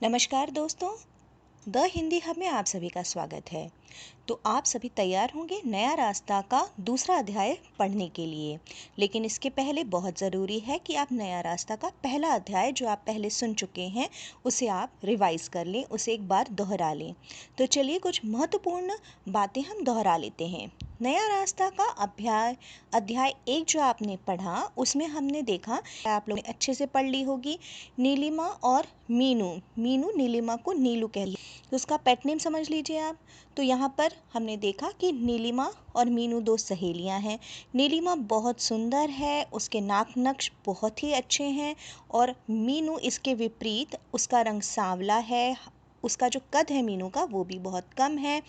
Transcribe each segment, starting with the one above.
नमस्कार दोस्तों। The Hindi hub में आप सभी का स्वागत है। तो आप सभी तैयार होंगे नया रास्ता का दूसरा अध्याय पढ़ने के लिए। लेकिन इसके पहले बहुत ज़रूरी है कि आप नया रास्ता का पहला अध्याय जो आप पहले सुन चुके हैं उसे आप रिवाइज कर लें, उसे एक बार दोहरा लें। तो चलिए कुछ महत्वपूर्ण बातें हम दोहरा लेते हैं। नया रास्ता का अध्याय 1 जो आपने पढ़ा उसमें हमने देखा, आप लोगों ने अच्छे से पढ़ ली होगी, नीलिमा और मीनू। मीनू नीलिमा को नीलू कह लिया, तो उसका पेट नेम समझ लीजिए आप। तो यहाँ पर हमने देखा कि नीलिमा और मीनू दो सहेलियाँ हैं। नीलिमा बहुत सुंदर है, उसके नाक नक्श बहुत ही अच्छे हैं, और मीनू इसके विपरीत, उसका रंग सांवला है, उसका जो कद है मीनू का वो भी बहुत कम है,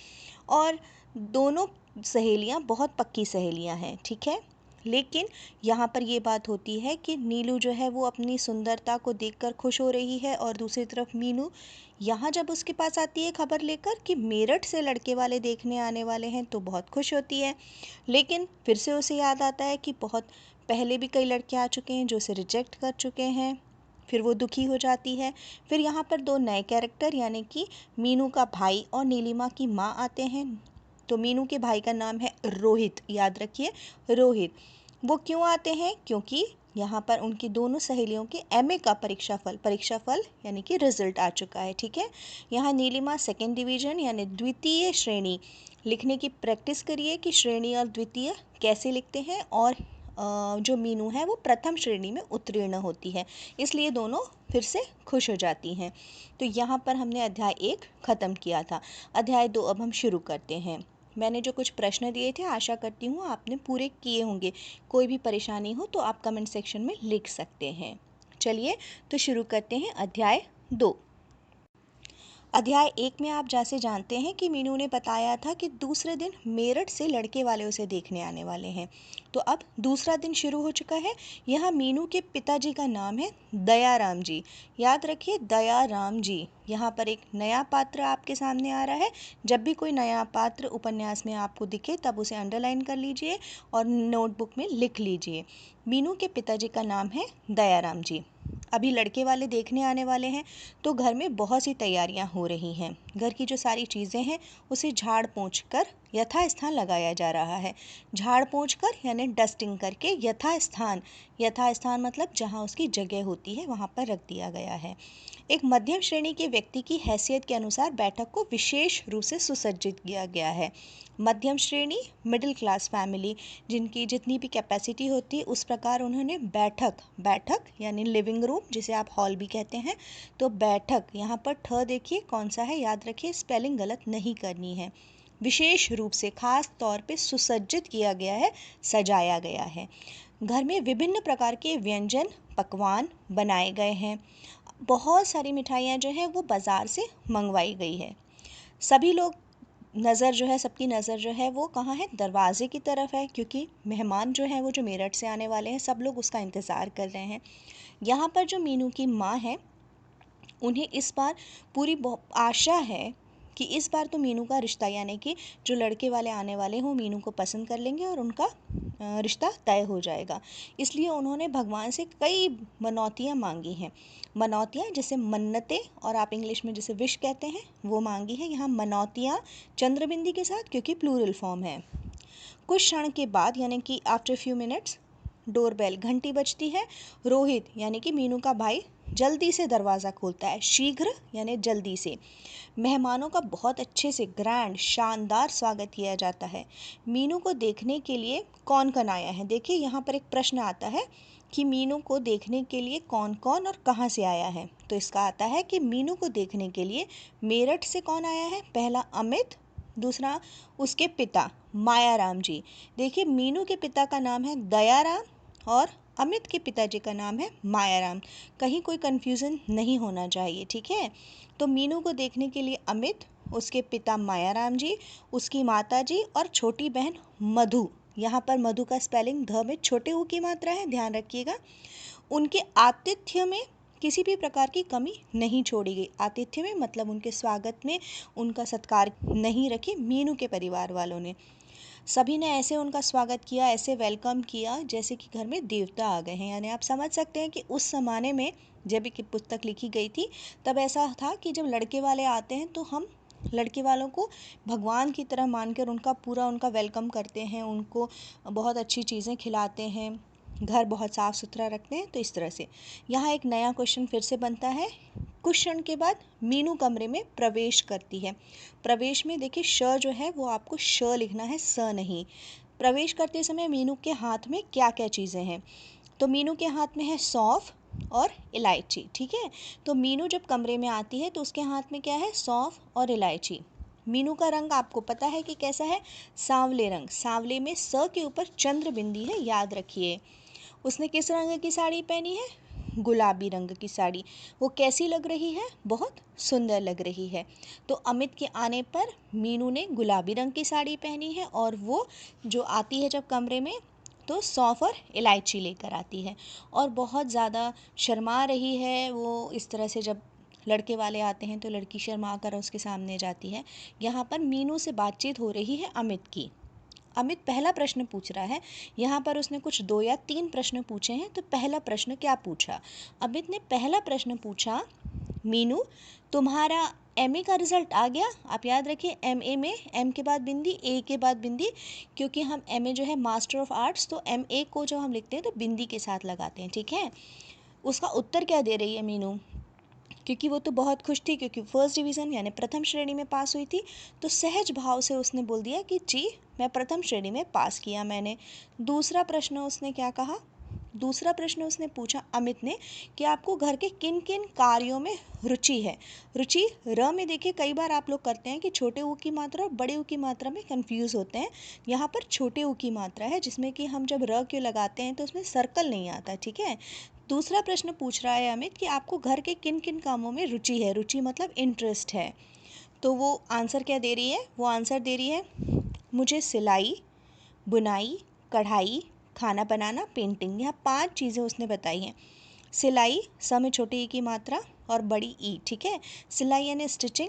और दोनों सहेलियाँ बहुत पक्की सहेलियाँ हैं, ठीक है। लेकिन यहाँ पर ये बात होती है कि नीलू जो है वो अपनी सुंदरता को देखकर खुश हो रही है, और दूसरी तरफ मीनू यहाँ जब उसके पास आती है खबर लेकर कि मेरठ से लड़के वाले देखने आने वाले हैं तो बहुत खुश होती है। लेकिन फिर से उसे याद आता है कि बहुत पहले भी कई लड़के आ चुके हैं जो उसे रिजेक्ट कर चुके हैं। फिर वो दुखी हो जाती है। फिर यहाँ पर दो नए कैरेक्टर यानी कि मीनू का भाई और नीलिमा की माँ आते हैं। तो मीनू के भाई का नाम है रोहित, याद रखिए रोहित। वो क्यों आते हैं? क्योंकि यहाँ पर उनकी दोनों सहेलियों के एमए का परीक्षाफल यानी कि रिजल्ट आ चुका है, ठीक है। यहाँ नीलिमा सेकेंड डिवीजन यानी द्वितीय श्रेणी लिखने की प्रैक्टिस करिए कि श्रेणी और द्वितीय कैसे लिखते हैं, और जो मीनू है वो प्रथम श्रेणी में उत्तीर्ण होती है, इसलिए दोनों फिर से खुश हो जाती हैं। तो यहाँ पर हमने अध्याय 1 ख़त्म किया था। अध्याय 2 अब हम शुरू करते हैं। मैंने जो कुछ प्रश्न दिए थे आशा करती हूँ आपने पूरे किए होंगे। कोई भी परेशानी हो तो आप कमेंट सेक्शन में लिख सकते हैं। चलिए तो शुरू करते हैं अध्याय 2। अध्याय 1 में आप जैसे जानते हैं कि मीनू ने बताया था कि दूसरे दिन मेरठ से लड़के वाले उसे देखने आने वाले हैं। तो अब दूसरा दिन शुरू हो चुका है। यहाँ मीनू के पिताजी का नाम है दयाराम जी। याद रखिए दयाराम जी। यहाँ पर एक नया पात्र आपके सामने आ रहा है। जब भी कोई नया पात्र उपन्यास में आपको दिखे तब उसे अंडरलाइन कर लीजिए और नोटबुक में लिख लीजिए। मीनू के पिताजी का नाम है दयाराम जी। अभी लड़के वाले देखने आने वाले हैं, तो घर में बहुत सी तैयारियां हो रही हैं। घर की जो सारी चीज़ें हैं उसे झाड़ पोंछ कर यथास्थान लगाया जा रहा है। झाड़ पोंछ कर यानी डस्टिंग करके यथास्थान मतलब जहां उसकी जगह होती है वहां पर रख दिया गया है। एक मध्यम श्रेणी के व्यक्ति की हैसियत के अनुसार बैठक को विशेष रूप से सुसज्जित किया गया है। मध्यम श्रेणी, मिडिल क्लास फैमिली, जिनकी जितनी भी कैपेसिटी होती है उस प्रकार उन्होंने बैठक यानी लिविंग रूम, जिसे आप हॉल भी कहते हैं, तो बैठक यहाँ पर ठ देखिए कौन सा है, याद रखिए स्पेलिंग गलत नहीं करनी है। विशेष रूप से खास तौर पे सुसज्जित किया गया है, सजाया गया है। घर में विभिन्न प्रकार के व्यंजन पकवान बनाए गए हैं। बहुत सारी मिठाइयाँ जो हैं वो बाज़ार से मंगवाई गई है। सभी लोग सबकी नज़र जो है वो कहाँ है? दरवाजे की तरफ है, क्योंकि मेहमान जो हैं वो जो मेरठ से आने वाले हैं सब लोग उसका इंतज़ार कर रहे हैं। यहाँ पर जो मीनू की माँ है उन्हें इस बार पूरी आशा है कि इस बार तो मीनू का रिश्ता यानी कि जो लड़के वाले आने वाले हों मीनू को पसंद कर लेंगे और उनका रिश्ता तय हो जाएगा। इसलिए उन्होंने भगवान से कई मनौतियाँ मांगी हैं। मनौतियाँ जैसे मन्नतें, और आप इंग्लिश में जिसे विश कहते हैं, वो मांगी है। यहाँ मनौतियाँ चंद्रबिंदी के साथ, क्योंकि प्लूरल फॉर्म है। कुछ क्षण के बाद यानी कि आफ्टर फ्यू मिनट्स डोरबेल घंटी बजती है। रोहित यानी कि मीनू का भाई जल्दी से दरवाज़ा खोलता है। शीघ्र यानी जल्दी से। मेहमानों का बहुत अच्छे से ग्रैंड शानदार स्वागत किया जाता है। मीनू को देखने के लिए कौन कौन आया है? देखिए यहाँ पर एक प्रश्न आता है कि मीनू को देखने के लिए कौन कौन और कहाँ से आया है। तो इसका आता है कि मीनू को देखने के लिए मेरठ से कौन आया है? पहला अमित, दूसरा उसके पिता मायाराम जी। देखिए मीनू के पिता का नाम है दयाराम और अमित के पिताजी का नाम है मायाराम। कहीं कोई कन्फ्यूज़न नहीं होना चाहिए, ठीक है। तो मीनू को देखने के लिए अमित, उसके पिता मायाराम जी, उसकी माता जी और छोटी बहन मधु। यहाँ पर मधु का स्पेलिंग ध में छोटे ऊ की मात्रा है, ध्यान रखिएगा। उनके आतिथ्य में किसी भी प्रकार की कमी नहीं छोड़ी गई। आतिथ्य में मतलब उनके स्वागत में उनका सत्कार नहीं रखी मीनू के परिवार वालों ने। सभी ने ऐसे उनका स्वागत किया, ऐसे वेलकम किया जैसे कि घर में देवता आ गए हैं। यानी आप समझ सकते हैं कि उस ज़माने में जब ये पुस्तक लिखी गई थी तब ऐसा था कि जब लड़के वाले आते हैं तो हम लड़के वालों को भगवान की तरह मानकर उनका वेलकम करते हैं, उनको बहुत अच्छी चीज़ें खिलाते हैं, घर बहुत साफ़ सुथरा रखते हैं। तो इस तरह से यहाँ एक नया क्वेश्चन फिर से बनता है। कुछ क्षण के बाद मीनू कमरे में प्रवेश करती है। प्रवेश में देखिए श जो है वो आपको श लिखना है, स नहीं। प्रवेश करते समय मीनू के हाथ में क्या क्या चीज़ें हैं? तो मीनू के हाथ में है सौंफ और इलायची, ठीक है। तो मीनू जब कमरे में आती है तो उसके हाथ में क्या है? सौंफ और इलायची। मीनू का रंग आपको पता है कि कैसा है? सांवले रंग। सांवले में स के ऊपर चंद्र बिंदी है, याद रखिए। उसने किस रंग की साड़ी पहनी है? गुलाबी रंग की साड़ी। वो कैसी लग रही है? बहुत सुंदर लग रही है। तो अमित के आने पर मीनू ने गुलाबी रंग की साड़ी पहनी है और वो जो आती है जब कमरे में तो सौंफ और इलायची लेकर आती है और बहुत ज़्यादा शर्मा रही है वो। इस तरह से जब लड़के वाले आते हैं तो लड़की शर्मा कर उसके सामने जाती है। यहाँ पर मीनू से बातचीत हो रही है अमित की। अमित पहला प्रश्न पूछ रहा है। यहाँ पर उसने कुछ 2 या 3 प्रश्न पूछे हैं। तो पहला प्रश्न क्या पूछा? अमित ने पहला प्रश्न पूछा, मीनू तुम्हारा एमए का रिज़ल्ट आ गया? आप याद रखिए एमए में एम के बाद बिंदी, ए के बाद बिंदी, क्योंकि हम एमए जो है मास्टर ऑफ आर्ट्स, तो एमए को जो हम लिखते हैं तो बिंदी के साथ लगाते हैं, ठीक है। उसका उत्तर क्या दे रही है मीनू? क्योंकि वो तो बहुत खुश थी, क्योंकि फर्स्ट डिवीज़न यानी प्रथम श्रेणी में पास हुई थी। तो सहज भाव से उसने बोल दिया कि जी मैं प्रथम श्रेणी में पास किया मैंने। दूसरा प्रश्न उसने क्या कहा? दूसरा प्रश्न उसने पूछा अमित ने कि आपको घर के किन किन कार्यों में रुचि है। रुचि र में देखिए कई बार आप लोग करते हैं कि छोटे ऊ की मात्रा और बड़े ऊ की मात्रा में कंफ्यूज होते हैं। यहाँ पर छोटे ऊ की मात्रा है जिसमें कि हम जब र क्यों लगाते हैं तो उसमें सर्कल नहीं आता, ठीक है। दूसरा प्रश्न पूछ रहा है अमित कि आपको घर के किन किन कामों में रुचि है। रुचि मतलब इंटरेस्ट है। तो वो आंसर क्या दे रही है? वो आंसर दे रही है मुझे सिलाई, बुनाई, कढ़ाई, खाना बनाना, पेंटिंग। यहाँ 5 चीज़ें उसने बताई हैं। सिलाई स में छोटी ई की मात्रा और बड़ी ई, ठीक है। सिलाई यानी स्टिचिंग,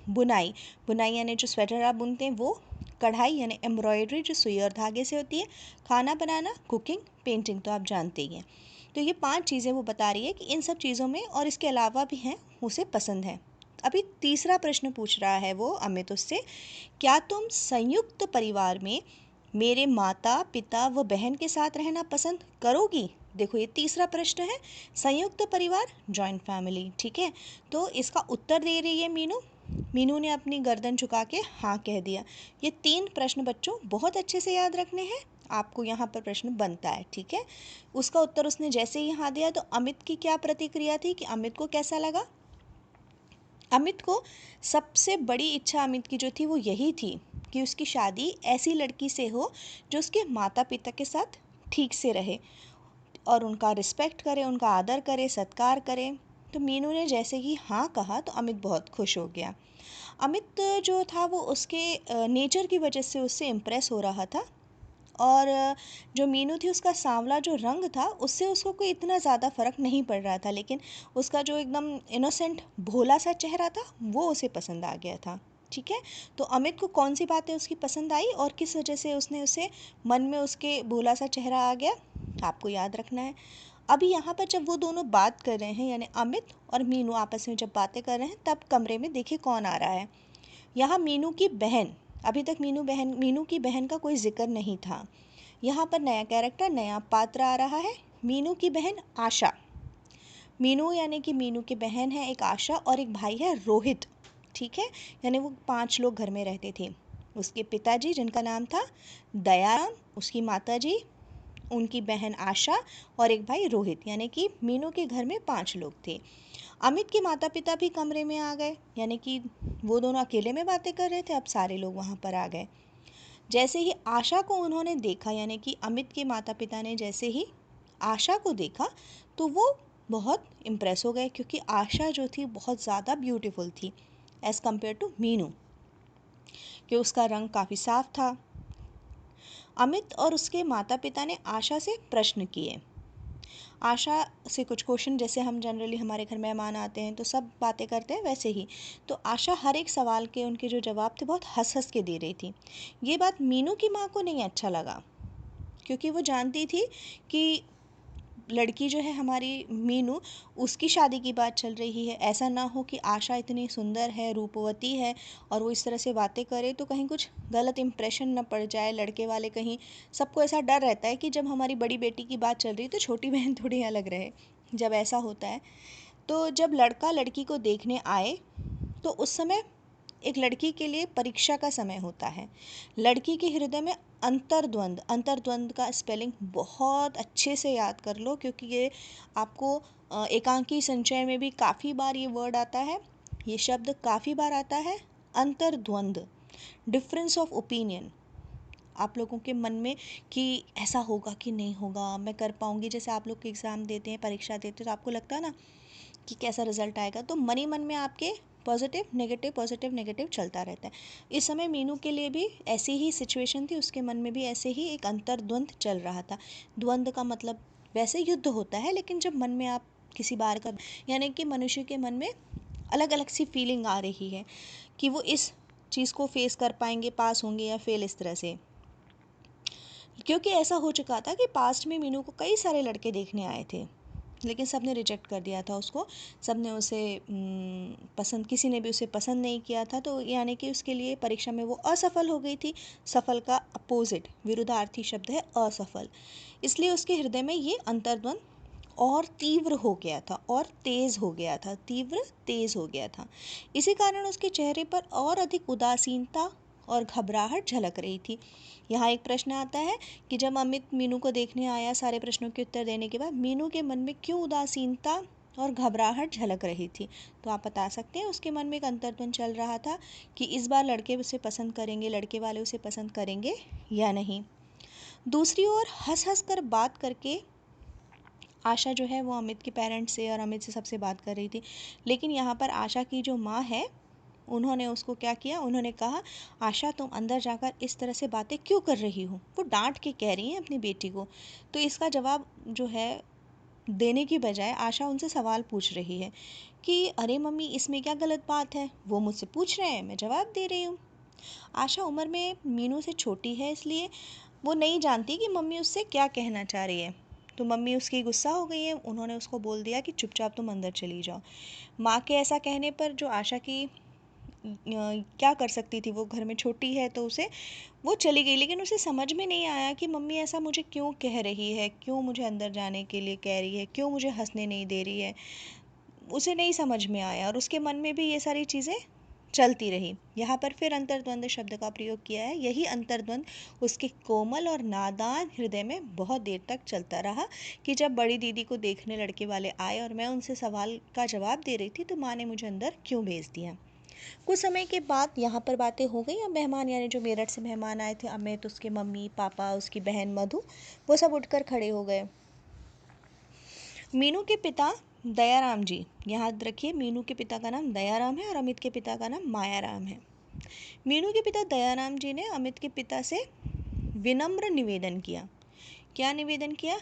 बुनाई बुनाई यानी जो स्वेटर आप बुनते हैं वो, कढ़ाई यानी एम्ब्रॉयडरी जो सुई और धागे से होती है, खाना बनाना, कुकिंग, पेंटिंग तो आप जानते ही हैं। तो ये 5 चीज़ें वो बता रही है कि इन सब चीज़ों में और इसके अलावा भी हैं उसे पसंद है। अभी तीसरा प्रश्न पूछ रहा है वो अमित उससे, क्या तुम संयुक्त परिवार में मेरे माता पिता व बहन के साथ रहना पसंद करोगी? देखो ये तीसरा प्रश्न है, संयुक्त परिवार, जॉइंट फैमिली, ठीक है। तो इसका उत्तर दे रही है मीनू। मीनू ने अपनी गर्दन झुका के हाँ कह दिया। ये 3 प्रश्न बच्चों बहुत अच्छे से याद रखने हैं। आपको यहाँ पर प्रश्न बनता है, ठीक है। उसका उत्तर उसने जैसे ही हाँ दिया तो अमित की क्या प्रतिक्रिया थी, कि अमित को कैसा लगा? अमित को सबसे बड़ी इच्छा अमित की जो थी वो यही थी कि उसकी शादी ऐसी लड़की से हो जो उसके माता पिता के साथ ठीक से रहे और उनका रिस्पेक्ट करे, उनका आदर करे, सत्कार करे। तो मीनू ने जैसे ही हाँ कहा तो अमित बहुत खुश हो गया। अमित जो था वो उसके नेचर की वजह से उससे इम्प्रेस हो रहा था और जो मीनू थी उसका सांवला जो रंग था उससे उसको कोई इतना ज़्यादा फ़र्क नहीं पड़ रहा था, लेकिन उसका जो एकदम इनोसेंट भोला सा चेहरा था वो उसे पसंद आ गया था, ठीक है। तो अमित को कौन सी बातें उसकी पसंद आई और किस वजह से उसने उसे मन में उसके भोला सा चेहरा आ गया, आपको याद रखना है। अभी यहाँ पर जब वो दोनों बात कर रहे हैं यानी अमित और मीनू आपस में जब बातें कर रहे हैं तब कमरे में देखिए कौन आ रहा है। यहाँ मीनू की बहन। अभी तक मीनू की बहन का कोई जिक्र नहीं था। यहाँ पर नया कैरेक्टर, नया पात्र आ रहा है, मीनू की बहन आशा। मीनू यानी कि मीनू की बहन है एक आशा और एक भाई है रोहित, ठीक है। यानी वो 5 लोग घर में रहते थे। उसके पिताजी जिनका नाम था दयाराम, उसकी माताजी, उनकी बहन आशा और एक भाई रोहित, यानी कि मीनू के घर में 5 लोग थे। अमित के माता पिता भी कमरे में आ गए, यानी कि वो दोनों अकेले में बातें कर रहे थे, अब सारे लोग वहाँ पर आ गए। जैसे ही आशा को उन्होंने देखा, यानी कि अमित के माता पिता ने जैसे ही आशा को देखा तो वो बहुत इम्प्रेस हो गए, क्योंकि आशा जो थी बहुत ज़्यादा ब्यूटीफुल थी एज़ कम्पेयर टू मीनू, कि उसका रंग काफ़ी साफ था। अमित और उसके माता पिता ने आशा से प्रश्न किए। आशा से कुछ क्वेश्चन, जैसे हम जनरली हमारे घर मेहमान आते हैं तो सब बातें करते हैं वैसे ही, तो आशा हर एक सवाल के उनके जो जवाब थे बहुत हंस हंस के दे रही थी। ये बात मीनू की माँ को नहीं अच्छा लगा, क्योंकि वो जानती थी कि लड़की जो है हमारी मीनू, उसकी शादी की बात चल रही है। ऐसा ना हो कि आशा इतनी सुंदर है, रूपवती है, और वो इस तरह से बातें करे तो कहीं कुछ गलत इम्प्रेशन ना पड़ जाए लड़के वाले। कहीं सबको ऐसा डर रहता है कि जब हमारी बड़ी बेटी की बात चल रही तो छोटी बहन थोड़ी अलग रहे। जब ऐसा होता है तो जब लड़का लड़की को देखने आए तो उस समय एक लड़की के लिए परीक्षा का समय होता है। लड़की के हृदय में अंतर्द्वंद, अंतर्द्वंद का स्पेलिंग बहुत अच्छे से याद कर लो, क्योंकि ये आपको एकांकी संचय में भी काफ़ी बार ये वर्ड आता है, ये शब्द काफ़ी बार आता है। अंतर्द्वंद, डिफरेंस ऑफ ओपिनियन, आप लोगों के मन में कि ऐसा होगा कि नहीं होगा, मैं कर पाऊंगी। जैसे आप लोग एग्ज़ाम देते हैं, परीक्षा देते हैं, तो आपको लगता है ना कि कैसा रिजल्ट आएगा, तो मन ही मन में आपके पॉजिटिव नेगेटिव चलता रहता है। इस समय मीनू के लिए भी ऐसी ही सिचुएशन थी, उसके मन में भी ऐसे ही एक अंतर्द्वंद चल रहा था। द्वंद का मतलब वैसे युद्ध होता है, लेकिन जब मन में आप किसी बार का, यानी कि मनुष्य के मन में अलग अलग सी फीलिंग आ रही है कि वो इस चीज़ को फेस कर पाएंगे, पास होंगे या फेल, इस तरह से। क्योंकि ऐसा हो चुका था कि पास्ट में मीनू को कई सारे लड़के देखने आए थे, लेकिन सब ने रिजेक्ट कर दिया था उसको। सब ने उसे पसंद, किसी ने भी उसे पसंद नहीं किया था, तो यानी कि उसके लिए परीक्षा में वो असफल हो गई थी। सफल का अपोजिट, विरुद्धार्थी शब्द है असफल। इसलिए उसके हृदय में ये अंतर्द्वंद और तीव्र हो गया था, और तेज़ हो गया था, तीव्र तेज़ हो गया था। इसी कारण उसके चेहरे पर और अधिक उदासीनता और घबराहट झलक रही थी। यहाँ एक प्रश्न आता है कि जब अमित मीनू को देखने आया, सारे प्रश्नों के उत्तर देने के बाद मीनू के मन में क्यों उदासीनता और घबराहट झलक रही थी। तो आप बता सकते हैं, उसके मन में एक अंतर्द्वंद चल रहा था कि इस बार लड़के उसे पसंद करेंगे, लड़के वाले उसे पसंद करेंगे या नहीं। दूसरी ओर हंस हंस कर बात करके आशा जो है वो अमित के पेरेंट्स से और अमित से सबसे बात कर रही थी। लेकिन यहाँ पर आशा की जो माँ है, उन्होंने उसको क्या किया, उन्होंने कहा, आशा तुम अंदर जाकर इस तरह से बातें क्यों कर रही हो। वो डांट के कह रही हैं अपनी बेटी को। तो इसका जवाब जो है देने की बजाय आशा उनसे सवाल पूछ रही है कि अरे मम्मी, इसमें क्या गलत बात है, वो मुझसे पूछ रहे हैं, मैं जवाब दे रही हूँ। आशा उम्र में मीनू से छोटी है, इसलिए वो नहीं जानती कि मम्मी उससे क्या कहना चाह रही है। तो मम्मी उसकी गुस्सा हो गई है, उन्होंने उसको बोल दिया कि चुपचाप तुम अंदर चली जाओ। माँ के ऐसा कहने पर जो आशा की क्या कर सकती थी, वो घर में छोटी है तो उसे, वो चली गई। लेकिन उसे समझ में नहीं आया कि मम्मी ऐसा मुझे क्यों कह रही है, क्यों मुझे अंदर जाने के लिए कह रही है, क्यों मुझे हंसने नहीं दे रही है। उसे नहीं समझ में आया, और उसके मन में भी ये सारी चीज़ें चलती रही। यहाँ पर फिर अंतर्द्वंद शब्द का प्रयोग किया है। यही अंतर्द्वंद उसके कोमल और नादान हृदय में बहुत देर तक चलता रहा कि जब बड़ी दीदी को देखने लड़के वाले आए और मैं उनसे सवाल का जवाब दे रही थी, तो माँ ने मुझे अंदर क्यों भेज दिया। कुछ समय के बाद यहाँ पर बातें हो गई। अब मेहमान, यानी जो मेरठ से मेहमान आए थे, अमित, उसके मम्मी पापा, उसकी बहन मधु, वो सब उठकर खड़े हो गए। मीनू के पिता दयाराम जी, याद रखिए मीनू के पिता का नाम दयाराम है और अमित के पिता का नाम मायाराम है। मीनू के पिता दयाराम जी ने अमित के पिता से विनम्र निवेदन किया। क्या निवेदन किया?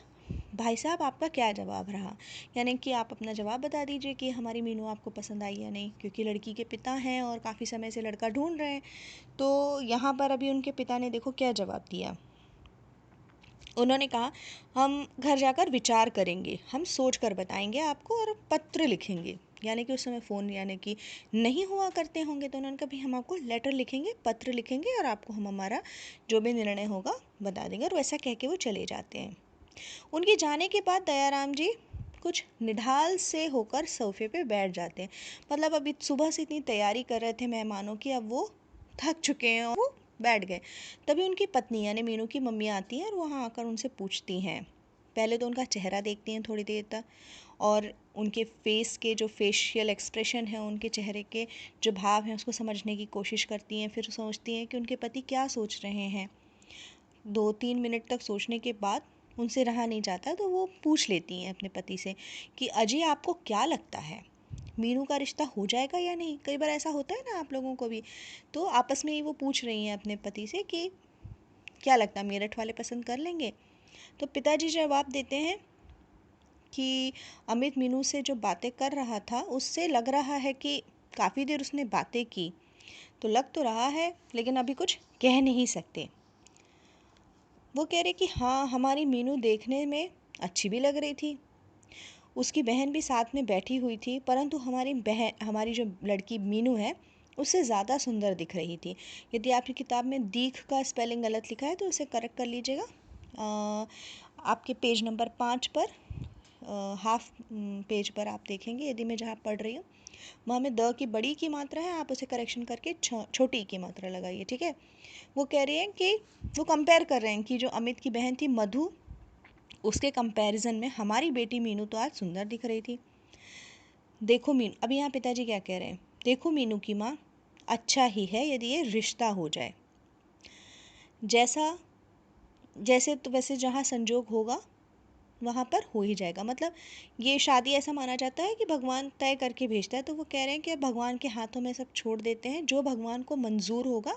भाई साहब, आपका क्या जवाब रहा, यानी कि आप अपना जवाब बता दीजिए कि हमारी मीनू आपको पसंद आई या नहीं, क्योंकि लड़की के पिता हैं और काफ़ी समय से लड़का ढूंढ रहे हैं। तो यहाँ पर अभी उनके पिता ने देखो क्या जवाब दिया। उन्होंने कहा, हम घर जाकर विचार करेंगे, हम सोच कर बताएंगे आपको और पत्र लिखेंगे। यानी कि उस समय फ़ोन यानी कि नहीं हुआ करते होंगे, तो उन्होंने कहा भाई हम आपको लेटर लिखेंगे, पत्र लिखेंगे, और आपको हम हमारा जो भी निर्णय होगा बता देंगे। और वैसा कह के वो चले जाते हैं। उनके जाने के बाद दयाराम जी कुछ निढाल से होकर सोफे पे बैठ जाते हैं। मतलब अभी सुबह से इतनी तैयारी कर रहे थे मेहमानों की, अब वो थक चुके हैं और वो बैठ गए। तभी उनकी पत्नी यानी मीनू की मम्मी आती है और वहाँ आकर उनसे पूछती हैं। पहले तो उनका चेहरा देखती हैं थोड़ी देर तक, और उनके फेस के जो फेशियल एक्सप्रेशन है, उनके चेहरे के जो भाव हैं, उसको समझने की कोशिश करती हैं। फिर सोचती हैं कि उनके पति क्या सोच रहे हैं। 2-3 मिनट तक सोचने के बाद उनसे रहा नहीं जाता, तो वो पूछ लेती हैं अपने पति से कि अजय, आपको क्या लगता है, मीनू का रिश्ता हो जाएगा या नहीं। कई बार ऐसा होता है ना आप लोगों को भी। तो आपस में ही वो पूछ रही हैं अपने पति से कि क्या लगता है, मेरठ वाले पसंद कर लेंगे। तो पिताजी जवाब देते हैं कि अमित मीनू से जो बातें कर रहा था उससे लग रहा है कि काफ़ी देर उसने बातें की, तो लग तो रहा है लेकिन अभी कुछ कह नहीं सकते। वो कह रहे कि हाँ, हमारी मीनू देखने में अच्छी भी लग रही थी, उसकी बहन भी साथ में बैठी हुई थी, परंतु हमारी जो लड़की मीनू है उससे ज़्यादा सुंदर दिख रही थी। यदि आपकी किताब में दीख का स्पेलिंग गलत लिखा है तो उसे करेक्ट कर लीजिएगा। आपके पेज नंबर 5 पर हाफ पेज पर आप देखेंगे, यदि मैं जहाँ पढ़ रही हूँ वहाँ में द की बड़ी की मात्रा है, आप उसे करेक्शन करके छोटी की मात्रा लगाइए, ठीक है। वो कह रही हैं कि वो कंपेयर कर रहे हैं कि जो अमित की बहन थी मधु, उसके कंपैरिजन में हमारी बेटी मीनू तो आज सुंदर दिख रही थी। देखो मीनू, अभी यहाँ पिताजी क्या कह रहे हैं, देखो मीनू की माँ, अच्छा ही है यदि ये रिश्ता हो जाए, जैसे तो वैसे जहाँ संजोग होगा वहाँ पर हो ही जाएगा। मतलब ये शादी ऐसा माना जाता है कि भगवान तय करके भेजता है, तो वो कह रहे हैं कि अब भगवान के हाथों में सब छोड़ देते हैं, जो भगवान को मंजूर होगा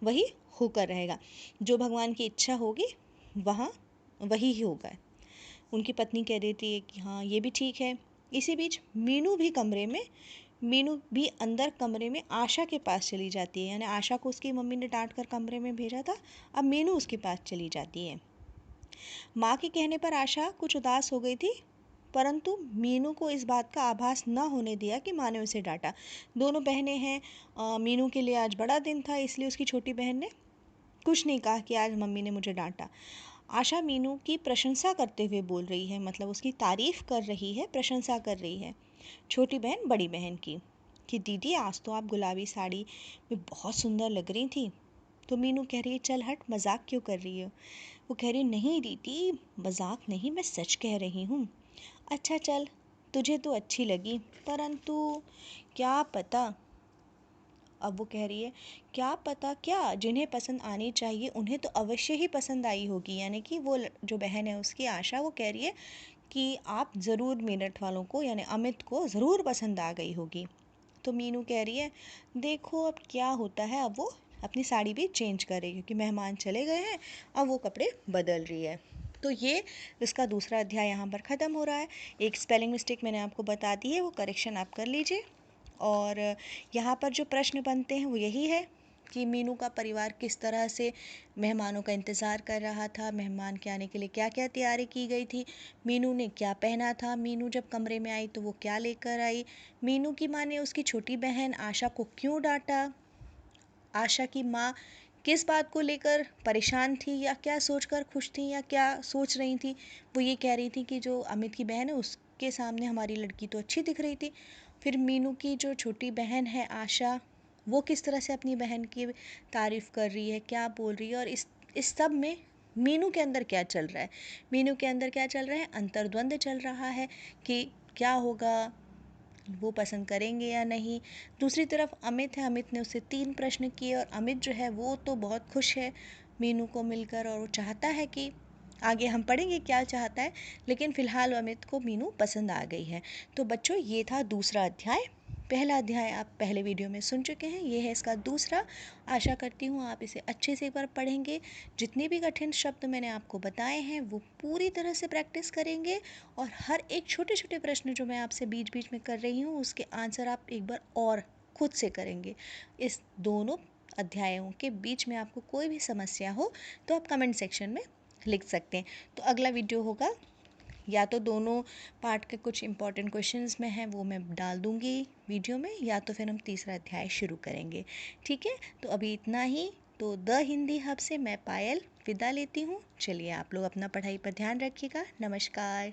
वही होकर रहेगा, जो भगवान की इच्छा होगी वहाँ वही ही होगा। उनकी पत्नी कह देती है कि हाँ ये भी ठीक है। इसी बीच मीनू भी अंदर कमरे में आशा के पास चली जाती है, यानी आशा को उसकी मम्मी ने डांट कर कमरे में भेजा था, अब मीनू उसके पास चली जाती है। माँ के कहने पर आशा कुछ उदास हो गई थी, परंतु मीनू को इस बात का आभास न होने दिया कि माँ ने उसे डांटा। दोनों बहनें हैं, मीनू के लिए आज बड़ा दिन था, इसलिए उसकी छोटी बहन ने कुछ नहीं कहा कि आज मम्मी ने मुझे डांटा। आशा मीनू की प्रशंसा करते हुए बोल रही है, मतलब उसकी तारीफ कर रही है, प्रशंसा कर रही है। छोटी बहन बड़ी बहन की कि दीदी आज तो आप गुलाबी साड़ी में बहुत सुंदर लग रही थी। तो मीनू कह रही है चल हट, मजाक क्यों कर रही हो। वो कह रही नहीं दीदी, मजाक नहीं, मैं सच कह रही हूँ। अच्छा चल, तुझे तो अच्छी लगी, परंतु क्या पता, अब वो कह रही है क्या पता क्या, जिन्हें पसंद आनी चाहिए उन्हें तो अवश्य ही पसंद आई होगी। यानी कि वो जो बहन है उसकी आशा, वो कह रही है कि आप ज़रूर मेरठ वालों को यानी अमित को ज़रूर पसंद आ गई होगी। तो मीनू कह रही है देखो अब क्या होता है, अब वो अपनी साड़ी भी चेंज करे क्योंकि मेहमान चले गए हैं, अब वो कपड़े बदल रही है। तो ये इसका दूसरा अध्याय यहाँ पर ख़त्म हो रहा है। एक स्पेलिंग मिस्टेक मैंने आपको बता दी है, वो करेक्शन आप कर लीजिए। और यहाँ पर जो प्रश्न बनते हैं वो यही है कि मीनू का परिवार किस तरह से मेहमानों का इंतज़ार कर रहा था, मेहमान के आने के लिए क्या क्या तैयारी की गई थी, मीनू ने क्या पहना था, मीनू जब कमरे में आई तो वो क्या लेकर आई, मीनू की माँ ने उसकी छोटी बहन आशा को क्यों डांटा, आशा की माँ किस बात को लेकर परेशान थी या क्या सोचकर खुश थी या क्या सोच रही थी। वो ये कह रही थी कि जो अमित की बहन है उसके सामने हमारी लड़की तो अच्छी दिख रही थी। फिर मीनू की जो छोटी बहन है आशा, वो किस तरह से अपनी बहन की तारीफ़ कर रही है, क्या बोल रही है, और इस सब में मीनू के अंदर क्या चल रहा है, मीनू के अंदर क्या चल रहा है, अंतर्द्वंद चल रहा है कि क्या होगा, वो पसंद करेंगे या नहीं। दूसरी तरफ अमित है, अमित ने उससे 3 प्रश्न किए और अमित जो है वो तो बहुत खुश है मीनू को मिलकर, और वो चाहता है कि आगे हम पढ़ेंगे क्या चाहता है, लेकिन फ़िलहाल अमित को मीनू पसंद आ गई है। तो बच्चों ये था दूसरा अध्याय। पहला अध्याय आप पहले वीडियो में सुन चुके हैं, ये है इसका दूसरा। आशा करती हूँ आप इसे अच्छे से एक बार पढ़ेंगे, जितने भी कठिन शब्द मैंने आपको बताए हैं वो पूरी तरह से प्रैक्टिस करेंगे, और हर एक छोटे छोटे प्रश्न जो मैं आपसे बीच बीच में कर रही हूँ उसके आंसर आप एक बार और खुद से करेंगे। इस दोनों अध्यायों के बीच में आपको कोई भी समस्या हो तो आप कमेंट सेक्शन में लिख सकते हैं। तो अगला वीडियो होगा, या तो दोनों पार्ट के कुछ इंपॉर्टेंट क्वेश्चंस में हैं वो मैं डाल दूँगी वीडियो में, या तो फिर हम तीसरा अध्याय शुरू करेंगे। ठीक है, तो अभी इतना ही। तो द हिंदी हब से मैं पायल विदा लेती हूँ। चलिए आप लोग अपना पढ़ाई पर ध्यान रखिएगा। नमस्कार।